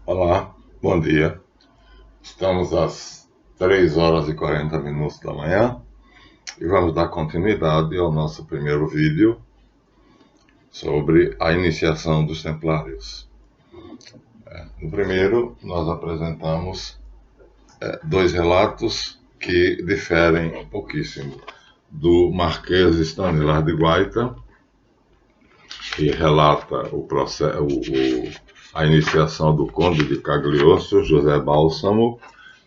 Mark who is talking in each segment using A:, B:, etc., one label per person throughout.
A: Olá, bom dia. Estamos às 3 horas e 40 minutos da manhã e vamos dar continuidade ao nosso primeiro vídeo sobre a iniciação dos Templários. No primeiro, nós apresentamos dois relatos que diferem pouquíssimo do Marquês Stanislas de Guaita, que relata a iniciação do Conde de Cagliostro, José Bálsamo,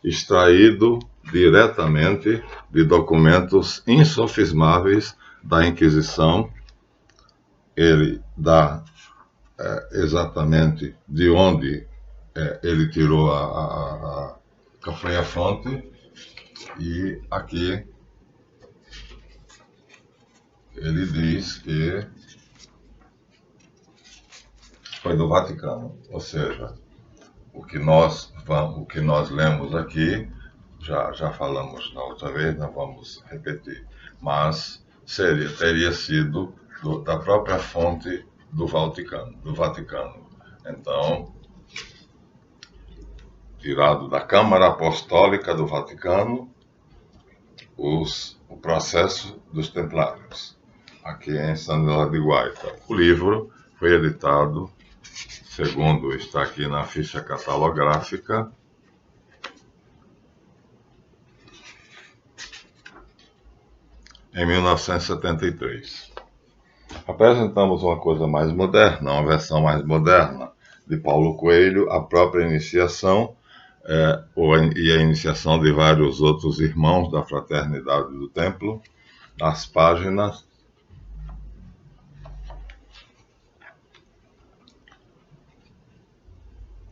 A: extraído diretamente de documentos insofismáveis da Inquisição. Ele dá exatamente de onde ele tirou qual foi a fonte, e aqui ele diz que foi do Vaticano, ou seja, o que nós lemos aqui, já falamos na outra vez, não vamos repetir, mas teria sido da própria fonte do Vaticano. Então, tirado da Câmara Apostólica do Vaticano, o processo dos Templários, aqui em Stanislas de Guaita. O livro foi editado, segundo está aqui na ficha catalográfica, em 1973. Apresentamos uma coisa mais moderna, uma versão mais moderna de Paulo Coelho, a própria iniciação e a iniciação de vários outros irmãos da Fraternidade do Templo, nas páginas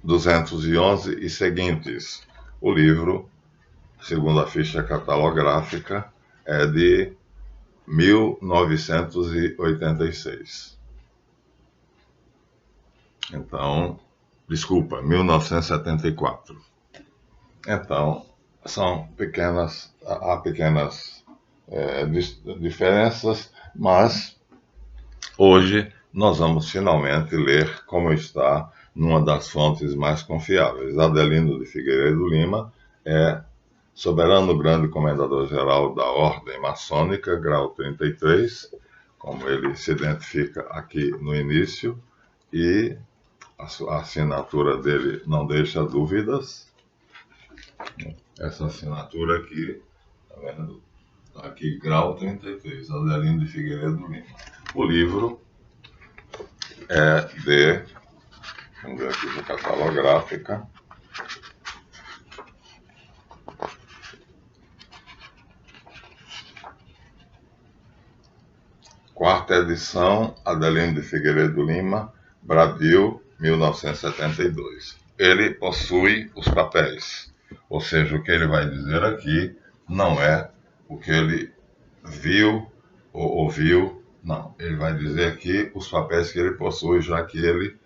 A: 211 e seguintes. O livro, segundo a ficha catalográfica, é de 1986. Então, desculpa, 1974. Então, há pequenas diferenças, mas hoje nós vamos finalmente ler como está numa das fontes mais confiáveis. Adelino de Figueiredo Lima é soberano grande comendador-geral da Ordem Maçônica, grau 33, como ele se identifica aqui no início, e a assinatura dele não deixa dúvidas. Essa assinatura aqui, tá vendo? Aqui, grau 33, Adelino de Figueiredo Lima. O livro é de, vamos ver aqui, de catalográfica, quarta edição, Adelino de Figueiredo Lima, Brasil, 1972. Ele possui os papéis, ou seja, o que ele vai dizer aqui não é o que ele viu ou ouviu, não. Ele vai dizer aqui os papéis que ele possui, já que ele,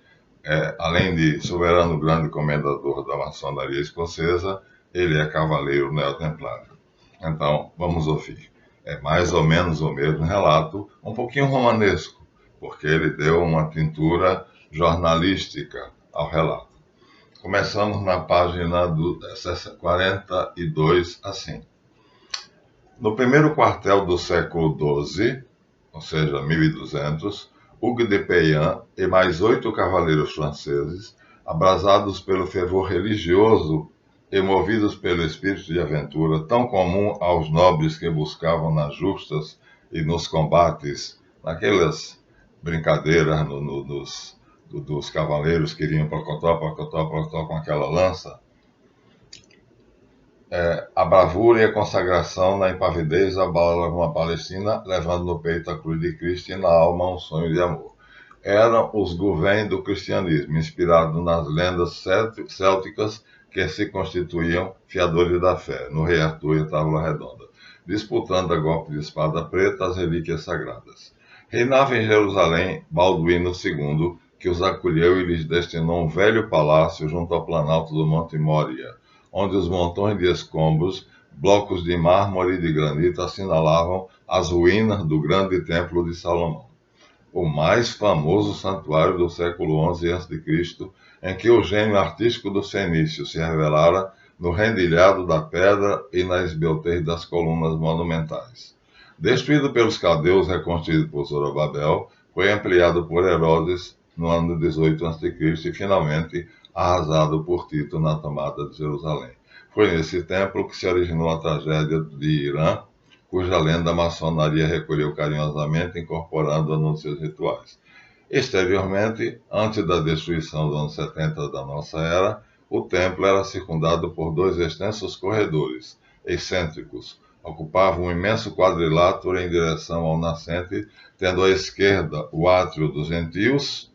A: além de soberano grande comendador da maçonaria escocesa, ele é cavaleiro neotemplário. Então, vamos ouvir. É mais ou menos o mesmo relato, um pouquinho romanesco, porque ele deu uma tintura jornalística ao relato. Começamos na página 42, assim. No primeiro quartel do século XII, ou seja, 1200, Hugues de Payan e mais 8 cavaleiros franceses, abrasados pelo fervor religioso e movidos pelo espírito de aventura, tão comum aos nobres que buscavam nas justas e nos combates, naquelas brincadeiras dos cavaleiros que vinham procotó com aquela lança, a bravura e a consagração na impavidez abalavam a Palestina, levando no peito a cruz de Cristo e na alma um sonho de amor. Eram os Gouverns do cristianismo, inspirados nas lendas célticas que se constituíam fiadores da fé, no Rei Arthur e a Távola Redonda, disputando a golpe de espada preta as relíquias sagradas. Reinava em Jerusalém Balduíno II, que os acolheu e lhes destinou um velho palácio junto ao planalto do Monte Mória, onde os montões de escombros, blocos de mármore e de granito assinalavam as ruínas do grande templo de Salomão. o mais famoso santuário do século XI a.C., em que o gênio artístico dos fenícios se revelara no rendilhado da pedra e na esbeltez das colunas monumentais. Destruído pelos caldeus, reconstruído por Zorobabel, foi ampliado por Herodes no ano 18 a.C. e finalmente arrasado por Tito na tomada de Jerusalém. Foi nesse templo que se originou a tragédia de Irã, cuja lenda a maçonaria recolheu carinhosamente, incorporando-a nos seus rituais. Exteriormente, antes da destruição do ano 70 da nossa era, o templo era circundado por dois extensos corredores, excêntricos. Ocupavam um imenso quadrilátero em direção ao nascente, tendo à esquerda o átrio dos gentios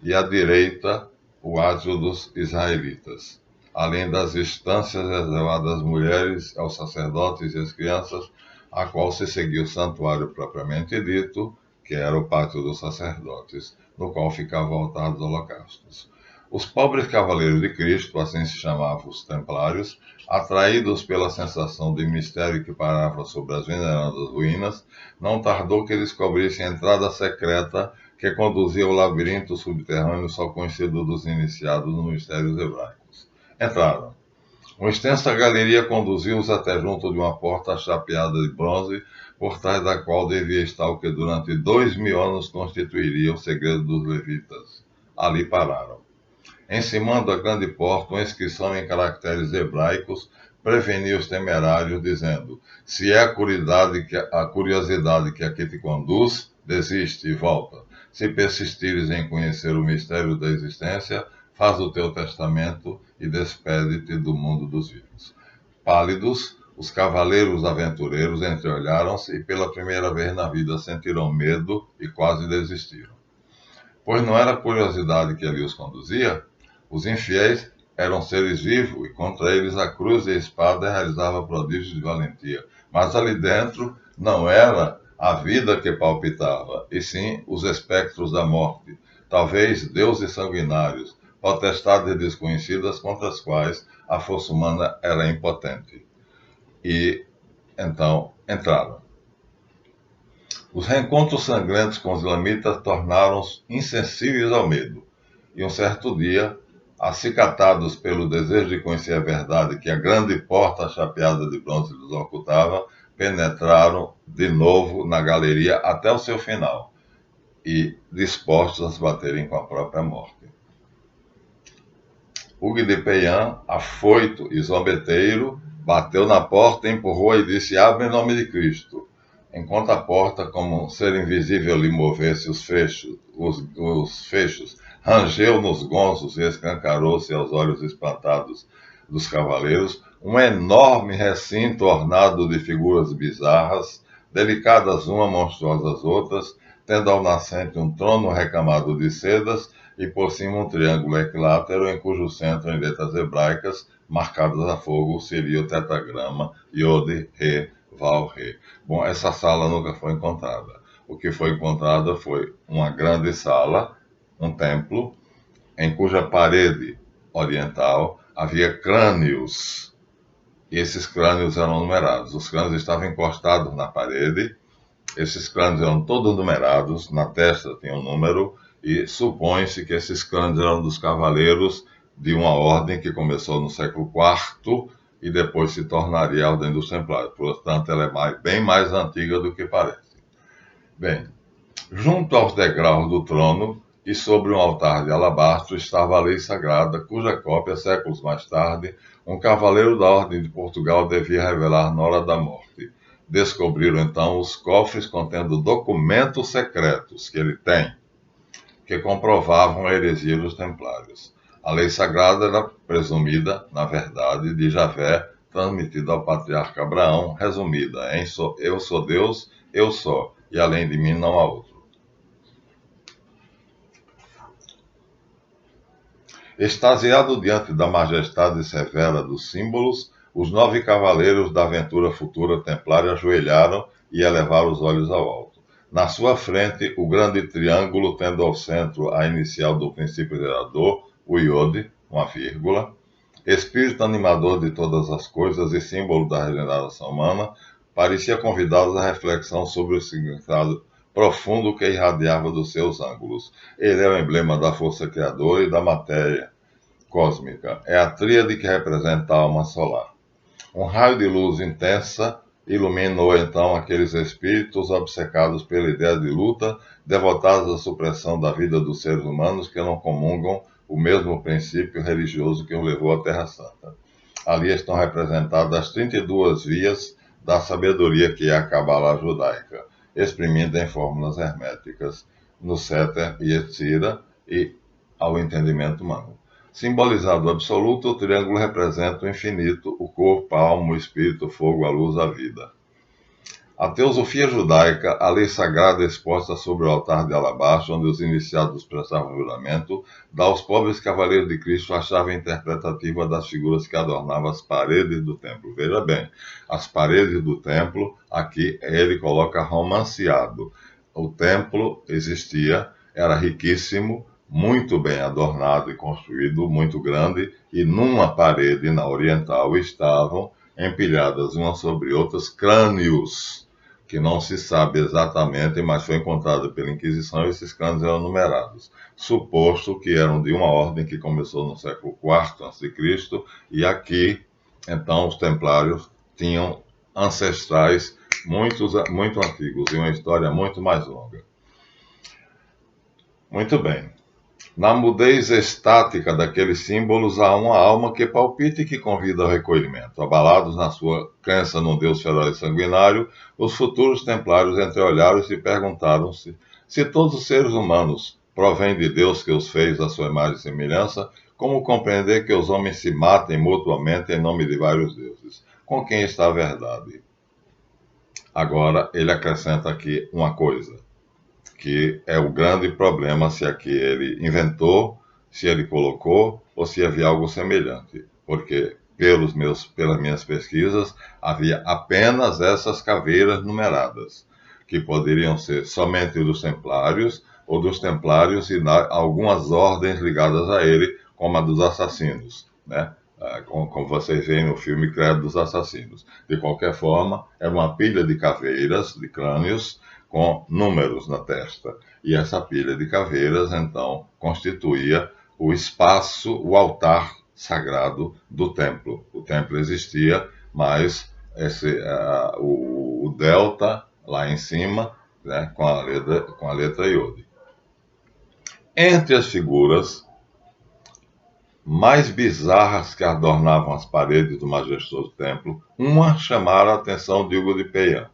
A: e à direita o átrio dos israelitas, além das estâncias reservadas às mulheres, aos sacerdotes e às crianças, a qual se seguia o santuário propriamente dito, que era o pátio dos sacerdotes, no qual ficavam o altar dos holocaustos. Os pobres cavaleiros de Cristo, assim se chamavam os templários, atraídos pela sensação de mistério que parava sobre as veneradas ruínas, não tardou que descobrissem a entrada secreta que conduzia ao labirinto subterrâneo só conhecido dos iniciados nos mistérios hebraicos. Entraram. Uma extensa galeria conduziu-os até junto de uma porta chapeada de bronze, por trás da qual devia estar o que durante 2000 anos constituiria o segredo dos levitas. Ali pararam. Encimando a grande porta, uma inscrição em caracteres hebraicos prevenia os temerários, dizendo: se é a curiosidade que aqui te conduz, desiste e volta. Se persistires em conhecer o mistério da existência, faz o teu testamento e despede-te do mundo dos vivos. Pálidos, os cavaleiros aventureiros entreolharam-se e pela primeira vez na vida sentiram medo e quase desistiram. Pois não era a curiosidade que ali os conduzia? Os infiéis eram seres vivos e contra eles a cruz e a espada realizava prodígios de valentia. Mas ali dentro não era a vida que palpitava, e sim os espectros da morte, talvez deuses sanguinários, potestades desconhecidas contra as quais a força humana era impotente. E então entraram. Os reencontros sangrentos com os lamitas tornaram-os insensíveis ao medo. E um certo dia, acicatados pelo desejo de conhecer a verdade que a grande porta chapeada de bronze lhes ocultava, penetraram de novo na galeria até o seu final, e dispostos a se baterem com a própria morte. Hugues de Payens, afoito e zombeteiro, bateu na porta, empurrou e disse: abre em nome de Cristo. Enquanto a porta, como um ser invisível lhe movesse os fechos, rangeu nos gonzos e escancarou-se aos olhos espantados dos cavaleiros um enorme recinto ornado de figuras bizarras, delicadas umas monstruosas outras, tendo ao nascente um trono recamado de sedas e por cima um triângulo equilátero em cujo centro, em letras hebraicas, marcadas a fogo, seria o tetragrama Yod, Re, Val, Re. Bom, essa sala nunca foi encontrada. O que foi encontrado foi uma grande sala, um templo, em cuja parede oriental havia crânios. E esses crânios eram numerados. Os crânios estavam encostados na parede. Esses crânios eram todos numerados. Na testa tinha um número. E supõe-se que esses crânios eram dos cavaleiros de uma ordem que começou no século IV e depois se tornaria a Ordem dos Templários. Portanto, ela é bem mais antiga do que parece. Bem, junto aos degraus do trono e sobre um altar de alabastro estava a lei sagrada, cuja cópia, séculos mais tarde, um cavaleiro da Ordem de Portugal devia revelar na hora da morte. Descobriram então os cofres contendo documentos secretos que ele tem, que comprovavam a heresia dos templários. A lei sagrada era presumida, na verdade, de Javé, transmitida ao patriarca Abraão, resumida em eu sou Deus, eu sou, e além de mim não há outro. Extasiado diante da majestade severa dos símbolos, os 9 cavaleiros da aventura futura templária ajoelharam e elevaram os olhos ao alto. Na sua frente, o grande triângulo, tendo ao centro a inicial do princípio gerador, o Iode, uma vírgula, espírito animador de todas as coisas e símbolo da regeneração humana, parecia convidá-los à reflexão sobre o significado profundo que irradiava dos seus ângulos. Ele é o emblema da força criadora e da matéria cósmica. É a tríade que representa a alma solar. Um raio de luz intensa iluminou então aqueles espíritos obcecados pela ideia de luta, devotados à supressão da vida dos seres humanos que não comungam o mesmo princípio religioso que o levou à Terra Santa. Ali estão representadas as 32 vias da sabedoria que é a Cabala judaica, exprimida em fórmulas herméticas no Seter e Yetzirah e ao entendimento humano. Simbolizado absoluto, o triângulo representa o infinito, o corpo, a alma, o espírito, o fogo, a luz, a vida. A teosofia judaica, a lei sagrada exposta sobre o altar de alabastro, onde os iniciados prestavam juramento, dá aos pobres cavaleiros de Cristo a chave interpretativa das figuras que adornavam as paredes do templo. Veja bem, as paredes do templo, aqui ele coloca romanceado. O templo existia, era riquíssimo, muito bem adornado e construído, muito grande, e numa parede na oriental estavam empilhadas umas sobre outras crânios, que não se sabe exatamente, mas foi encontrado pela Inquisição e esses crânios eram numerados, suposto que eram de uma ordem que começou no século IV a.C., e aqui, então, os templários tinham ancestrais muito antigos e uma história muito mais longa. Muito bem. Na mudez estática daqueles símbolos, há uma alma que palpita e que convida ao recolhimento. Abalados na sua crença num Deus feroz e sanguinário, os futuros templários entreolharam e se perguntaram-se se todos os seres humanos provêm de Deus que os fez à sua imagem e semelhança, como compreender que os homens se matem mutuamente em nome de vários deuses? Com quem está a verdade? Agora, ele acrescenta aqui uma coisa, que é o grande problema, se aqui ele inventou, se ele colocou, ou se havia algo semelhante. Porque, pelas minhas pesquisas, havia apenas essas caveiras numeradas, que poderiam ser somente dos templários, ou dos templários e algumas ordens ligadas a ele, como a dos assassinos, né? Como vocês veem no filme Credo dos Assassinos. De qualquer forma, era uma pilha de caveiras, de crânios, com números na testa. E essa pilha de caveiras, então, constituía o espaço, o altar sagrado do templo. O templo existia, mas o delta, lá em cima, né, com a letra Iode. Entre as figuras mais bizarras que adornavam as paredes do majestoso templo, uma chamara a atenção de Hugo de Peillan.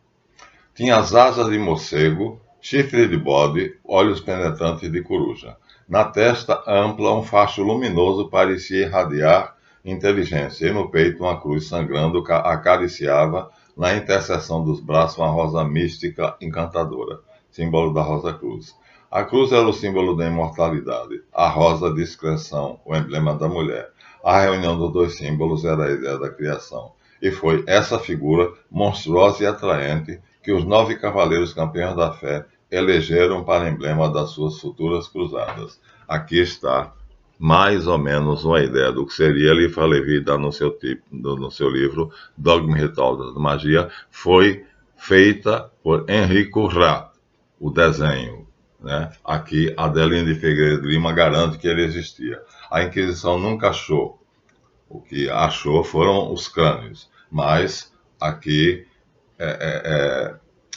A: Tinha as asas de morcego, chifre de bode, olhos penetrantes de coruja. Na testa ampla, um facho luminoso parecia irradiar inteligência, e no peito uma cruz sangrando acariciava na interseção dos braços uma rosa mística encantadora, símbolo da Rosa Cruz. A cruz era o símbolo da imortalidade, a rosa a discreção, o emblema da mulher. A reunião dos dois símbolos era a ideia da criação. E foi essa figura monstruosa e atraente que os 9 cavaleiros campeões da fé elegeram para emblema das suas futuras cruzadas. Aqui está mais ou menos uma ideia do que seria. Eliphas Levi dá no seu livro Dogma e Ritual da Magia. Foi feita por Enrico Rat, o desenho, né? Aqui Adelino de Figueiredo Lima garante que ele existia. A Inquisição nunca achou. O que achou foram os crânios, mas aqui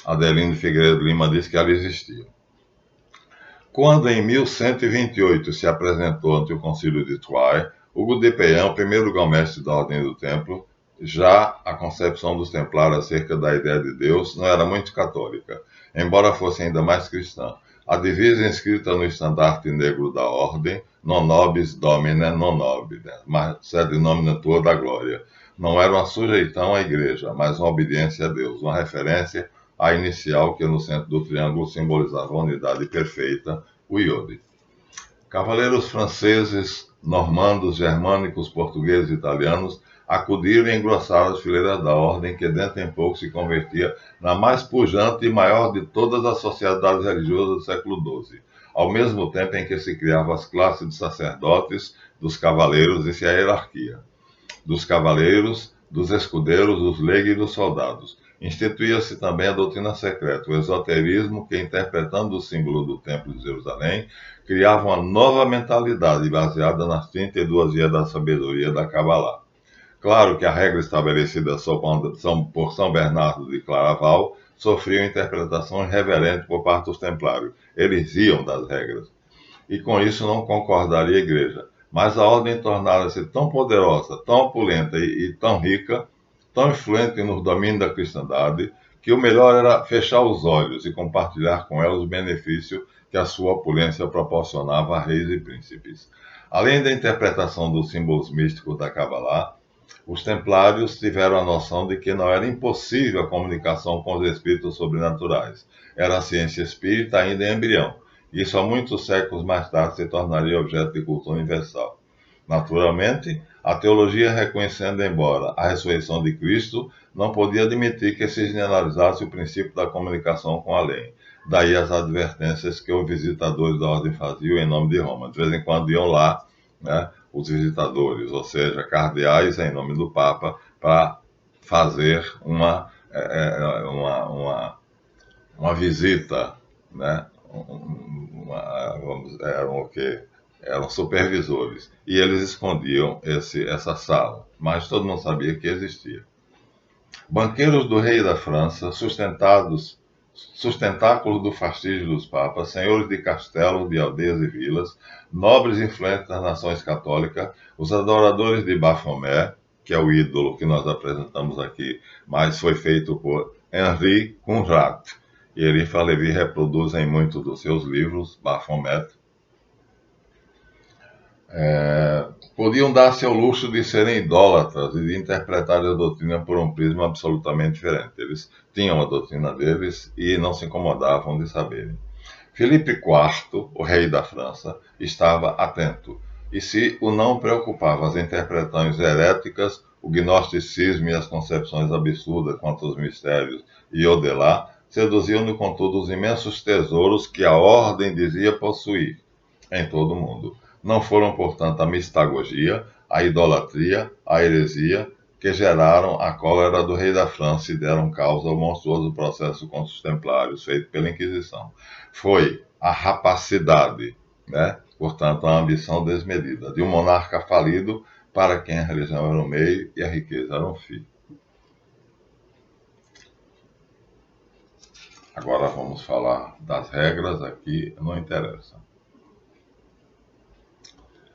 A: Adelino de Figueiredo Lima diz que ela existia. Quando em 1128 se apresentou ante o Concílio de Troyes, Hugo de Peillan, o primeiro grão-mestre da Ordem do Templo, já a concepção dos templários acerca da ideia de Deus não era muito católica, embora fosse ainda mais cristã. A divisa inscrita no estandarte negro da Ordem, non nobis domine non nobis, mas sed nomina tua da glória, não era uma sujeição à igreja, mas uma obediência a Deus, uma referência à inicial que no centro do triângulo simbolizava a unidade perfeita, o Iode. Cavaleiros franceses, normandos, germânicos, portugueses e italianos acudiram e engrossaram as fileiras da ordem, que dentro em pouco se convertia na mais pujante e maior de todas as sociedades religiosas do século XII, ao mesmo tempo em que se criavam as classes de sacerdotes, dos cavaleiros e a hierarquia dos cavaleiros, dos escudeiros, dos leigos e dos soldados. Instituía-se também a doutrina secreta, o esoterismo, que, interpretando o símbolo do Templo de Jerusalém, criava uma nova mentalidade baseada nas 32 vias da sabedoria da Kabbalah. Claro que a regra estabelecida por São Bernardo de Claraval sofria interpretação irreverente por parte dos templários. Eles riam das regras. E com isso não concordaria a igreja. Mas a ordem tornara-se tão poderosa, tão opulenta e tão rica, tão influente no domínio da cristandade, que o melhor era fechar os olhos e compartilhar com ela os benefícios que a sua opulência proporcionava a reis e príncipes. Além da interpretação dos símbolos místicos da Kabbalah, os templários tiveram a noção de que não era impossível a comunicação com os espíritos sobrenaturais. Era a ciência espírita ainda em embrião. Isso há muitos séculos mais tarde se tornaria objeto de culto universal. Naturalmente, a teologia, reconhecendo embora a ressurreição de Cristo, não podia admitir que se generalizasse o princípio da comunicação com além. Daí as advertências que os visitadores da ordem faziam em nome de Roma. De vez em quando iam lá, né, os visitadores, ou seja, cardeais em nome do Papa, para fazer uma visita, né? Eram o quê? Eram supervisores. E eles escondiam essa sala, mas todo mundo sabia que existia. Banqueiros do rei da França, sustentáculos do fastígio dos papas, senhores de castelos, de aldeias e vilas, nobres influentes das nações católicas, os adoradores de Baphomet, que é o ídolo que nós apresentamos aqui, mas foi feito por Henri Conrad. E Eliphas Levi reproduz em muitos dos seus livros Baphomet. Podiam dar-se ao luxo de serem idólatras e de interpretar a doutrina por um prisma absolutamente diferente. Eles tinham a doutrina deles e não se incomodavam de saberem. Filipe IV, o rei da França, estava atento, e se o não preocupava as interpretações heréticas, o gnosticismo e as concepções absurdas quanto aos mistérios e Odelá, seduziam-no contudo os imensos tesouros que a ordem dizia possuir em todo o mundo. Não foram, portanto, a mistagogia, a idolatria, a heresia, que geraram a cólera do rei da França e deram causa ao monstruoso processo contra os templários feito pela Inquisição. Foi a rapacidade, né? Portanto, a ambição desmedida de um monarca falido para quem a religião era o meio e a riqueza era um fim. Agora vamos falar das regras, aqui não interessa.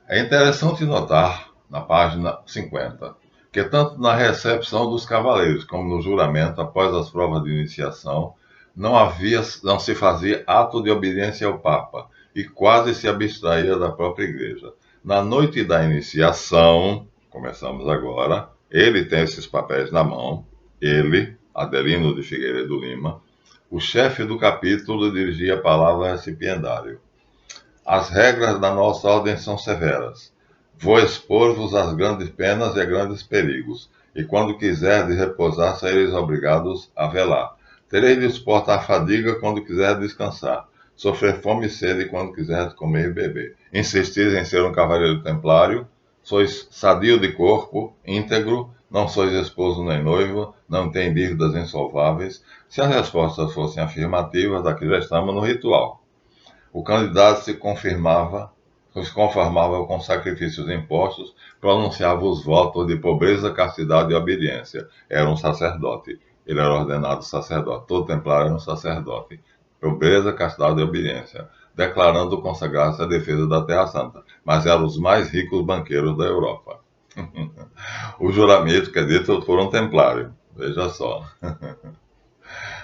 A: É interessante notar, na página 50, que tanto na recepção dos cavaleiros como no juramento após as provas de iniciação, não se fazia ato de obediência ao Papa e quase se abstraía da própria Igreja. Na noite da iniciação, começamos agora, ele tem esses papéis na mão, ele, Adelino de Figueiredo Lima, o chefe do capítulo, dirigia a palavra ao recipiendário. As regras da nossa ordem são severas. Vou expor-vos às grandes penas e a grandes perigos, e quando quiserdes repousar, sereis obrigados a velar. Tereis de suportar a fadiga quando quiserdes descansar, sofrer fome e sede quando quiserdes comer e beber. Insistis em ser um cavaleiro templário, sois sadio de corpo, íntegro, não sois esposo nem noivo, não tem dívidas insolváveis. Se as respostas fossem afirmativas, aqui já estamos no ritual. O candidato se conformava com sacrifícios impostos, pronunciava os votos de pobreza, castidade e obediência. Era um sacerdote. Ele era ordenado sacerdote. Todo templário era um sacerdote. Pobreza, castidade e obediência. Declarando consagrar-se à defesa da Terra Santa. Mas eram os mais ricos banqueiros da Europa. O juramento, quer dizer, foram templários. Veja só.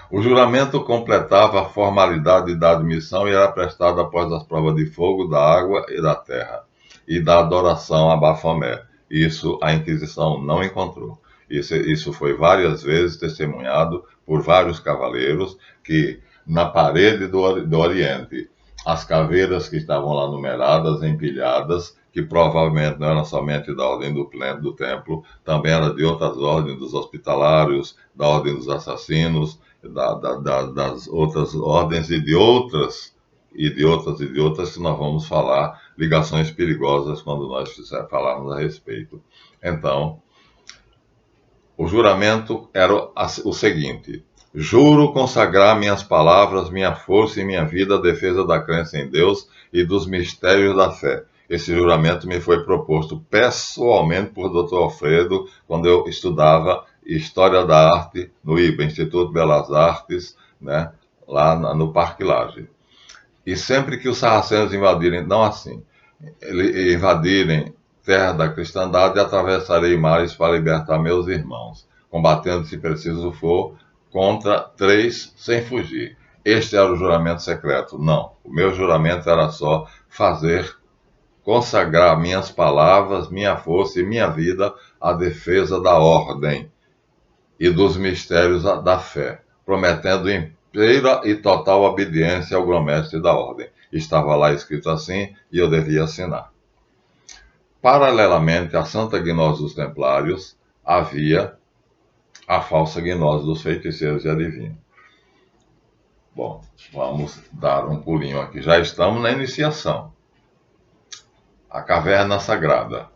A: O juramento completava a formalidade da admissão e era prestado após as provas de fogo, da água e da terra, e da adoração a Baphomet. Isso a Inquisição não encontrou. Isso foi várias vezes testemunhado por vários cavaleiros que, na parede do Oriente, as caveiras que estavam lá numeradas, empilhadas, que provavelmente não eram somente da ordem do templo, também era de outras ordens, dos hospitalários, da ordem dos assassinos, das outras ordens e de outras que nós vamos falar, ligações perigosas quando nós falarmos a respeito. Então, O juramento era o seguinte: juro consagrar minhas palavras, minha força e minha vida à defesa da crença em Deus e dos mistérios da fé. Esse juramento me foi proposto pessoalmente por Dr. Alfredo quando eu estudava História da Arte no IBA, Instituto de Belas Artes, né, lá no Parque Lage. E sempre que os sarracenos invadirem, não assim, invadirem terra da cristandade, atravessarei mares para libertar meus irmãos, combatendo, se preciso for, contra 3 sem fugir. Este era o juramento secreto. Não, o meu juramento era só consagrar minhas palavras, minha força e minha vida à defesa da ordem e dos mistérios da fé, prometendo inteira e total obediência ao grão-mestre da ordem. Estava lá escrito assim e eu devia assinar. Paralelamente à Santa Gnose dos Templários, havia a falsa gnose dos feiticeiros e adivinhos. Bom, vamos dar um pulinho aqui. Já estamos na iniciação. A Caverna Sagrada.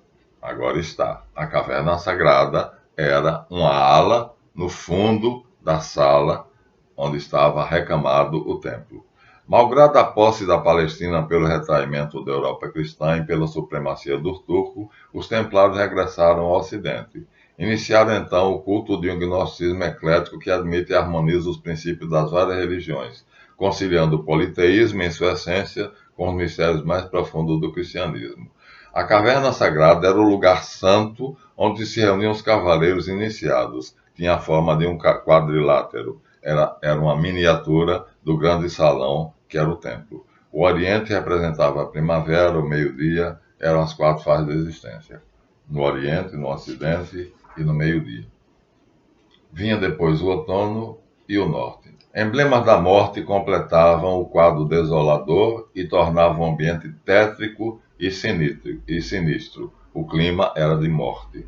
A: Agora está. A Caverna Sagrada era uma ala no fundo da sala onde estava recamado o templo. Malgrado a posse da Palestina pelo retraimento da Europa cristã e pela supremacia do turco, os templários regressaram ao Ocidente. Iniciaram então o culto de um gnosticismo eclético que admite e harmoniza os princípios das várias religiões, conciliando o politeísmo em sua essência com os mistérios mais profundos do cristianismo. A Caverna Sagrada era o lugar santo onde se reuniam os cavaleiros iniciados. Tinha a forma de um quadrilátero. Era uma miniatura do grande salão que era o templo. O Oriente representava a primavera, o meio-dia, eram as 4 fases da existência. No Oriente, no Ocidente e no meio-dia. Vinha depois o outono e o norte. Emblemas da morte completavam o quadro desolador e tornavam o ambiente tétrico e sinistro. O clima era de morte.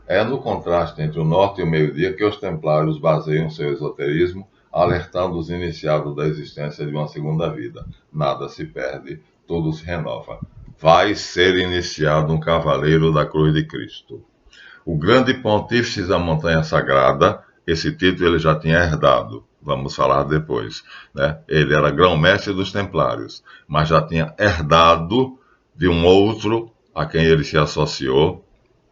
A: É no contraste entre o norte e o meio-dia que os templários baseiam seu esoterismo, alertando os iniciados da existência de uma segunda vida. Nada se perde, tudo se renova. Vai ser iniciado um cavaleiro da cruz de Cristo. O grande pontífice da montanha sagrada, esse título ele já tinha herdado, vamos falar depois, né? Ele era grão-mestre dos templários, mas já tinha herdado de um outro a quem ele se associou,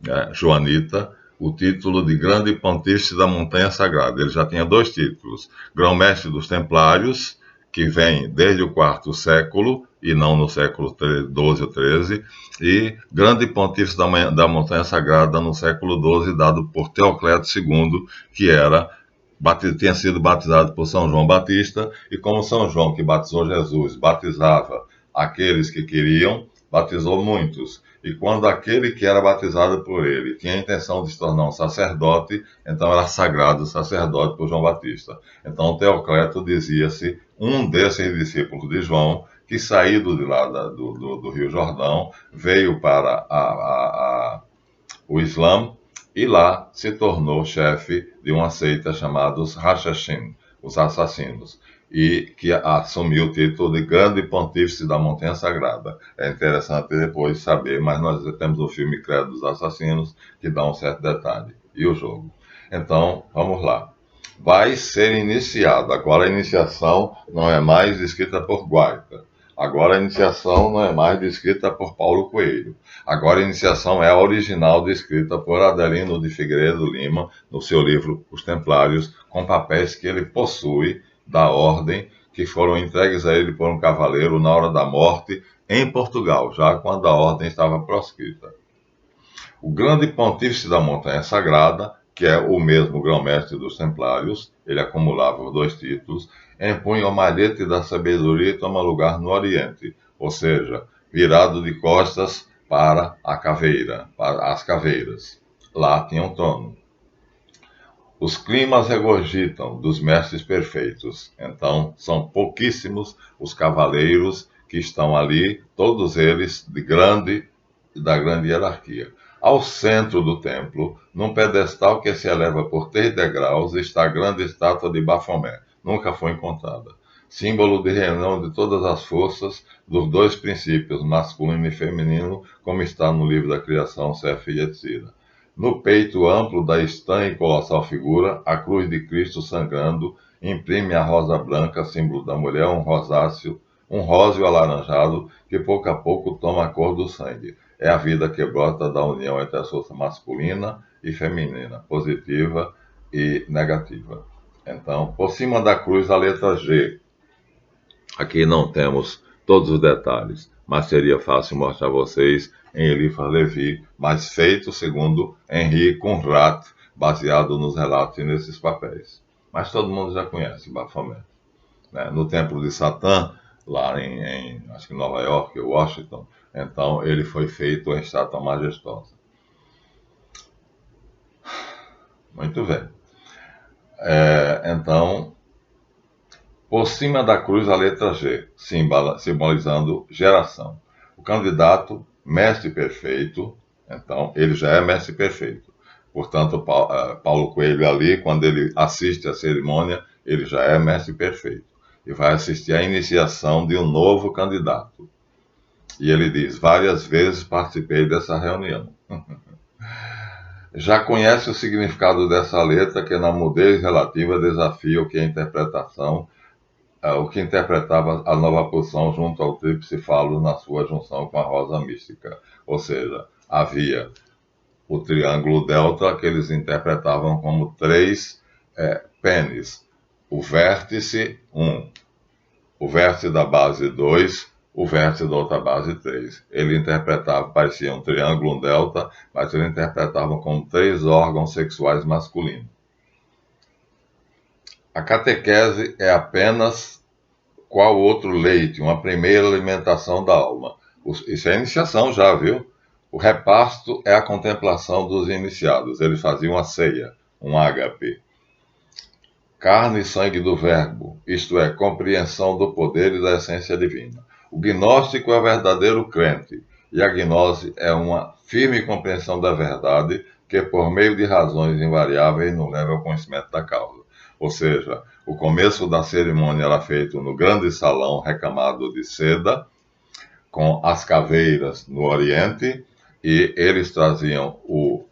A: né, Joanita, o título de Grande Pontífice da Montanha Sagrada. Ele já tinha 2 títulos: Grão-Mestre dos Templários, que vem desde o IV século, e não no século XII ou XIII, e Grande Pontífice da Montanha Sagrada no século XII, dado por Teocleto II, que tinha sido batizado por São João Batista, e como São João, que batizou Jesus, batizava aqueles que queriam, batizou muitos. E quando aquele que era batizado por ele tinha a intenção de se tornar um sacerdote, então era sagrado sacerdote por João Batista. Então Teocleto dizia-se um desses discípulos de João, que saído de lá do Rio Jordão, veio para o Islã e lá se tornou chefe de uma seita chamada os Hashashin, os assassinos, e que assumiu o título de Grande Pontífice da Montanha Sagrada. É interessante depois saber, mas nós temos o filme Credo dos Assassinos, que dá um certo detalhe, e o jogo. Então, vamos lá. Vai ser iniciado. Agora a iniciação não é mais descrita por Guaita. Agora a iniciação não é mais descrita por Paulo Coelho. Agora a iniciação é a original descrita por Adelino de Figueiredo Lima, no seu livro Os Templários, com papéis que ele possui da ordem, que foram entregues a ele por um cavaleiro na hora da morte, em Portugal, já quando a ordem estava proscrita. O grande pontífice da Montanha Sagrada, que é o mesmo grão-mestre dos Templários, ele acumulava os 2 títulos, empunha o malhete da sabedoria e toma lugar no Oriente, ou seja, virado de costas para a caveira, para as caveiras. Lá tinha um trono. Os climas regurgitam dos mestres perfeitos. Então, são pouquíssimos os cavaleiros que estão ali, todos eles da grande hierarquia. Ao centro do templo, num pedestal que se eleva por 3 degraus, está a grande estátua de Bafomé. Nunca foi encontrada. Símbolo de reunião de todas as forças dos 2 princípios, masculino e feminino, como está no livro da criação, Seth e Yetzirah. No peito amplo da estranha e colossal figura, a cruz de Cristo sangrando imprime a rosa branca, símbolo da mulher, um róseo alaranjado que pouco a pouco toma a cor do sangue. É a vida que brota da união entre a força masculina e feminina, positiva e negativa. Então, por cima da cruz, a letra G. Aqui não temos todos os detalhes, mas seria fácil mostrar a vocês em Eliphas Levi, mas feito segundo Henri Conrad, baseado nos relatos e nesses papéis. Mas todo mundo já conhece Baphomet, né? No Templo de Satã, lá acho que Nova York, Washington, então ele foi feito em estátua majestosa. Muito bem. Então, por cima da cruz, a letra G, simbolizando geração. O candidato, mestre perfeito, então, ele já é mestre perfeito. Portanto, Paulo Coelho ali, quando ele assiste à cerimônia, ele já é mestre perfeito. E vai assistir à iniciação de um novo candidato. E ele diz, várias vezes participei dessa reunião. Já conhece o significado dessa letra, que na mudez relativa desafia o que interpretava a nova posição junto ao tríplice falo na sua junção com a rosa mística. Ou seja, havia o triângulo delta que eles interpretavam como três pênis. O vértice 1, o vértice da base 2, o vértice da outra base 3. Ele interpretava, parecia um triângulo delta, mas ele interpretava como três órgãos sexuais masculinos. A catequese é apenas qual outro leite, uma primeira alimentação da alma. Isso é iniciação já, viu? O repasto é a contemplação dos iniciados. Eles faziam a ceia, um ágape. Carne e sangue do verbo, isto é, compreensão do poder e da essência divina. O gnóstico é o verdadeiro crente, e a gnose é uma firme compreensão da verdade que, por meio de razões invariáveis, nos leva ao conhecimento da causa. Ou seja, o começo da cerimônia era feito no grande salão recamado de seda, com as caveiras no oriente, e eles traziam o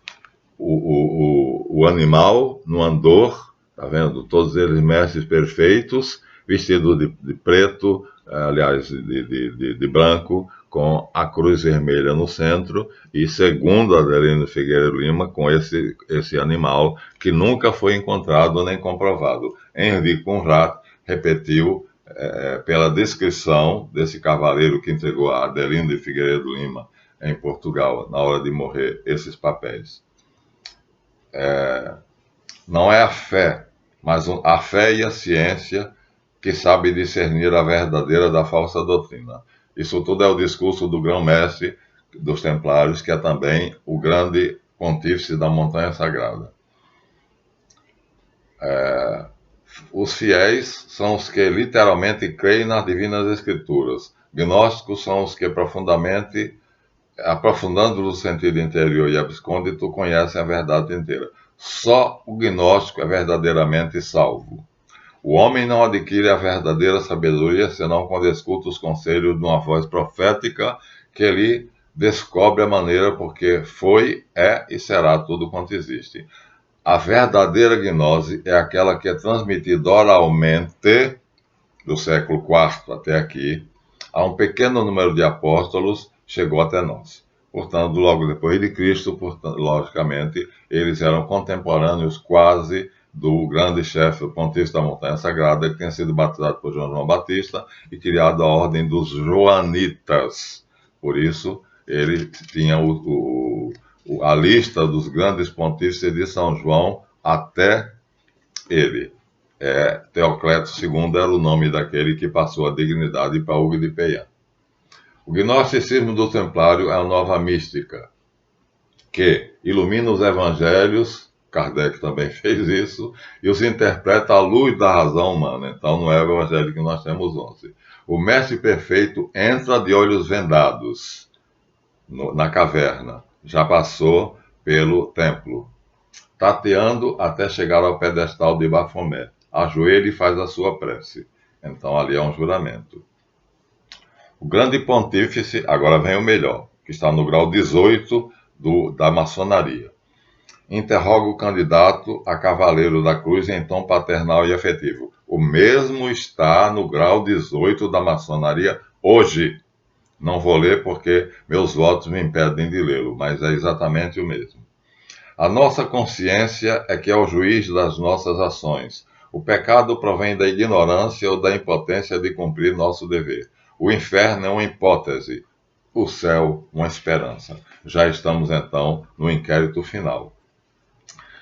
A: animal no andor, tá vendo? Todos eles mestres perfeitos, vestidos de preto, aliás, de branco, com a cruz vermelha no centro, e segundo Adelino Figueiredo Lima, com esse animal que nunca foi encontrado nem comprovado. Henri Conrad repetiu, pela descrição desse cavaleiro que entregou a Adelino de Figueiredo Lima em Portugal, na hora de morrer, esses papéis. Não é a fé, mas a fé e a ciência que sabe discernir a verdadeira da falsa doutrina. Isso tudo é o discurso do grão-mestre dos Templários, que é também o grande pontífice da Montanha Sagrada. Os fiéis são os que literalmente creem nas divinas escrituras. Gnósticos são os que aprofundando no sentido interior e abscôndito, conhecem a verdade inteira. Só o gnóstico é verdadeiramente salvo. O homem não adquire a verdadeira sabedoria senão quando escuta os conselhos de uma voz profética que lhe descobre a maneira porque foi, é e será tudo quanto existe. A verdadeira gnose é aquela que é transmitida oralmente, do século IV até aqui, a um pequeno número de apóstolos, chegou até nós. Portanto, logo depois de Cristo, logicamente, eles eram contemporâneos quase do grande chefe, o pontífice da Montanha Sagrada, que tinha sido batizado por João Batista e criado a ordem dos Joanitas. Por isso, ele tinha a lista dos grandes pontífices de São João até ele. Teocleto II era o nome daquele que passou a dignidade para Hugo de Peian. O gnosticismo do Templário é a nova mística, que ilumina os evangelhos, Kardec também fez isso, e os interpreta à luz da razão humana. Então, no evangelho que nós temos 11. O mestre perfeito entra de olhos vendados na caverna, já passou pelo templo, tateando até chegar ao pedestal de Baphomet. Ajoelha e faz a sua prece. Então, ali é um juramento. O grande pontífice, agora vem o melhor, que está no grau 18 da maçonaria. Interroga o candidato a cavaleiro da cruz em tom paternal e afetivo. O mesmo está no grau 18 da maçonaria hoje. Não vou ler porque meus votos me impedem de lê-lo, mas é exatamente o mesmo. A nossa consciência é que é o juiz das nossas ações. O pecado provém da ignorância ou da impotência de cumprir nosso dever. O inferno é uma hipótese, o céu uma esperança. Já estamos então no inquérito final.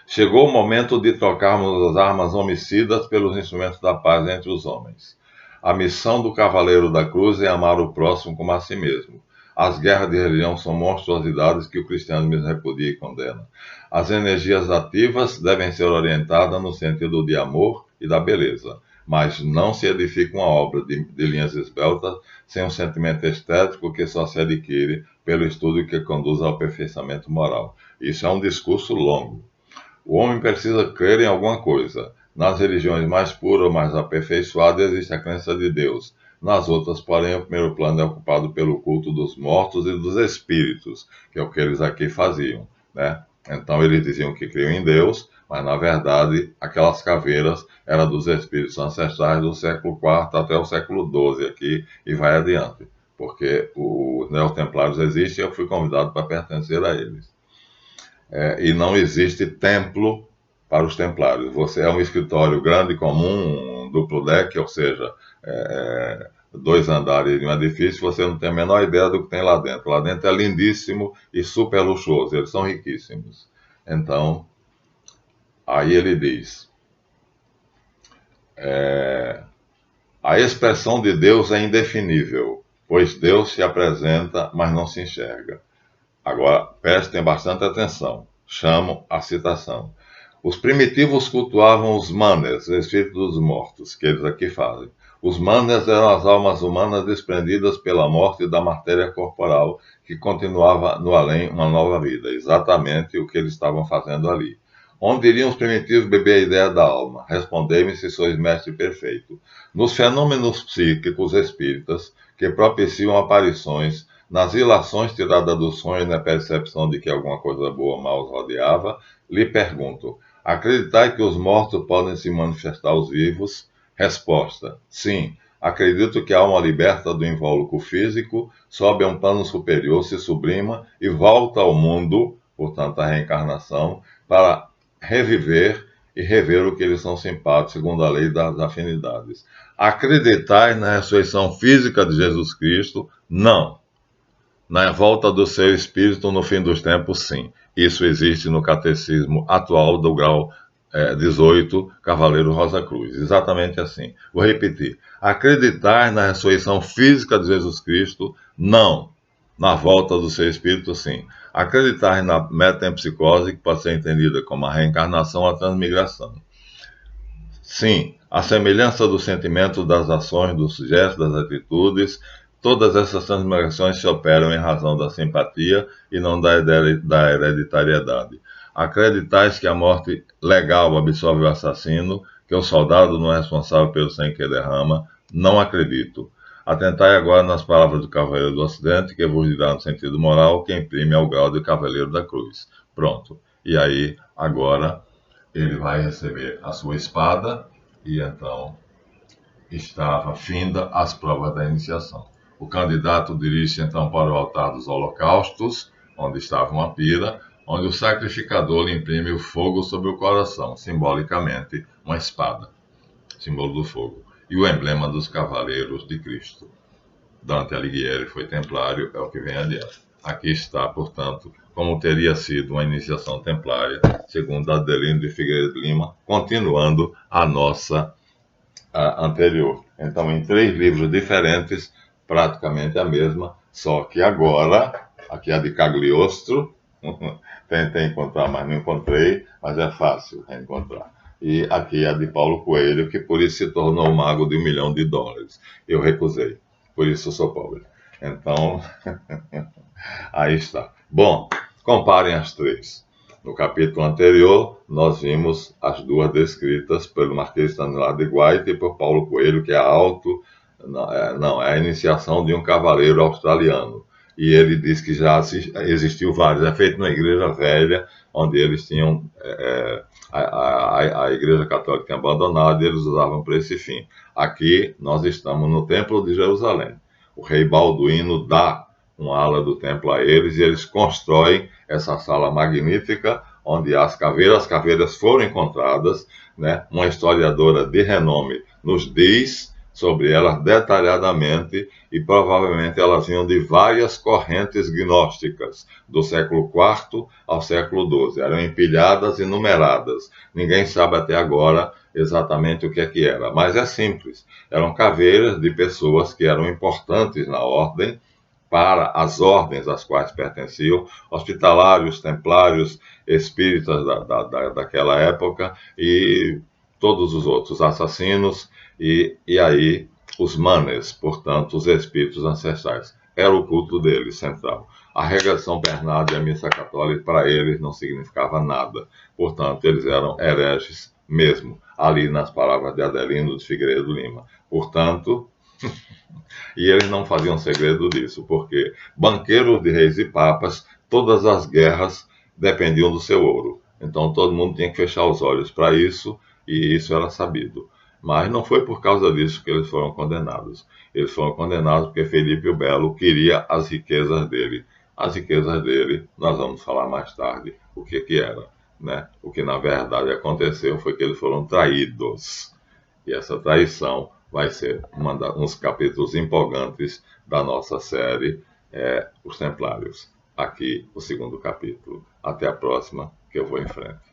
A: Chegou o momento de trocarmos as armas homicidas pelos instrumentos da paz entre os homens. A missão do Cavaleiro da Cruz é amar o próximo como a si mesmo. As guerras de religião são monstruosidades que o cristianismo repudia e condena. As energias ativas devem ser orientadas no sentido de amor e da beleza, mas não se edifica uma obra de linhas esbeltas sem um sentimento estético que só se adquire pelo estudo que conduz ao aperfeiçoamento moral. Isso é um discurso longo. O homem precisa crer em alguma coisa. Nas religiões mais puras ou mais aperfeiçoadas existe a crença de Deus. Nas outras, porém, o primeiro plano é ocupado pelo culto dos mortos e dos espíritos, que é o que eles aqui faziam, né? Então eles diziam que criam em Deus, mas na verdade aquelas caveiras eram dos espíritos ancestrais do século IV até o século XII aqui e vai adiante, porque os neotemplários existem e eu fui convidado para pertencer a eles. E não existe templo para os templários. Você é um escritório grande, comum, um duplo deck, ou seja, 2 andares de um edifício, você não tem a menor ideia do que tem lá dentro. Lá dentro é lindíssimo e super luxuoso, eles são riquíssimos. Então, aí ele diz, a expressão de Deus é indefinível, pois Deus se apresenta, mas não se enxerga. Agora, prestem bastante atenção. Chamo a citação. Os primitivos cultuavam os manes, espíritos dos mortos, que eles aqui fazem. Os manes eram as almas humanas desprendidas pela morte da matéria corporal, que continuava no além uma nova vida. Exatamente o que eles estavam fazendo ali. Onde iriam os primitivos beber a ideia da alma? Respondei-me se sois mestre perfeito. Nos fenômenos psíquicos espíritas, que propiciam aparições, nas ilações tiradas do sonho e na percepção de que alguma coisa boa ou mal os rodeava, lhe pergunto, acreditai que os mortos podem se manifestar aos vivos? Resposta, sim. Acredito que a alma liberta do invólucro físico, sobe a um plano superior, se sublima e volta ao mundo, portanto a reencarnação, para reviver e rever o que eles são simpáticos, segundo a lei das afinidades. Acreditai na ressurreição física de Jesus Cristo? Não. Na volta do seu espírito no fim dos tempos, sim. Isso existe no catecismo atual do grau 18, Cavaleiro Rosa Cruz. Exatamente assim. Vou repetir. Acreditar na ressurreição física de Jesus Cristo? Não. Na volta do seu espírito, sim. Acreditar na metempsicose, que pode ser entendida como a reencarnação, a transmigração. Sim. A semelhança do sentimento, das ações, dos gestos, das atitudes, todas essas transmigrações se operam em razão da simpatia e não da hereditariedade. Acreditais que a morte legal absolve o assassino, que o soldado não é responsável pelo sangue que derrama? Não acredito. Atentai agora nas palavras do Cavaleiro do Ocidente, que vos dirá no sentido moral que imprime ao grau de Cavaleiro da Cruz. Pronto. E aí, agora, ele vai receber a sua espada e então estava finda as provas da iniciação. O candidato dirige-se então para o altar dos holocaustos, onde estava uma pira, onde o sacrificador lhe imprime o fogo sobre o coração, simbolicamente uma espada, símbolo do fogo, e o emblema dos cavaleiros de Cristo. Dante Alighieri foi templário, é o que vem adiante. Aqui está, portanto, como teria sido uma iniciação templária, segundo Adelino de Figueiredo Lima, continuando a nossa anterior. Então, em 3 livros diferentes, praticamente a mesma, só que agora, aqui a de Cagliostro, tentei encontrar, mas não encontrei, mas é fácil encontrar. E aqui a de Paulo Coelho, que por isso se tornou o mago de $1 milhão. Eu recusei, por isso eu sou pobre. Então, aí está. Bom, comparem as 3. No capítulo anterior, nós vimos as 2 descritas pelo Marquês de Stanislas de Guaita e por Paulo Coelho, que é a iniciação de um cavaleiro australiano. e ele diz que já existiu vários. É feito na Igreja Velha, onde eles tinham a Igreja Católica tinha abandonado e eles usavam para esse fim. Aqui nós estamos no Templo de Jerusalém. O rei Balduíno dá uma ala do templo a eles e eles constroem essa sala magnífica onde as caveiras foram encontradas, né? Uma historiadora de renome nos diz sobre elas detalhadamente e provavelmente elas vinham de várias correntes gnósticas, do século IV ao século XII. Eram empilhadas e numeradas. Ninguém sabe até agora exatamente o que é que era, mas é simples. Eram caveiras de pessoas que eram importantes na ordem, para as ordens às quais pertenciam, hospitalários, templários, espíritas daquela época e todos os outros assassinos, e aí os manes, portanto, os espíritos ancestrais. Era o culto deles central. A regra de São Bernardo e a missa católica, para eles, não significava nada. Portanto, eles eram hereges mesmo, ali nas palavras de Adelino de Figueiredo Lima. Portanto, e eles não faziam segredo disso, porque banqueiros de reis e papas, todas as guerras dependiam do seu ouro. Então todo mundo tinha que fechar os olhos para isso, e isso era sabido. Mas não foi por causa disso que eles foram condenados. Eles foram condenados porque Felipe o Belo queria as riquezas dele. As riquezas dele, nós vamos falar mais tarde o que era, né? O que na verdade aconteceu foi que eles foram traídos. E essa traição vai ser uns capítulos empolgantes da nossa série, Os Templários. Aqui, o segundo capítulo. Até a próxima, que eu vou em frente.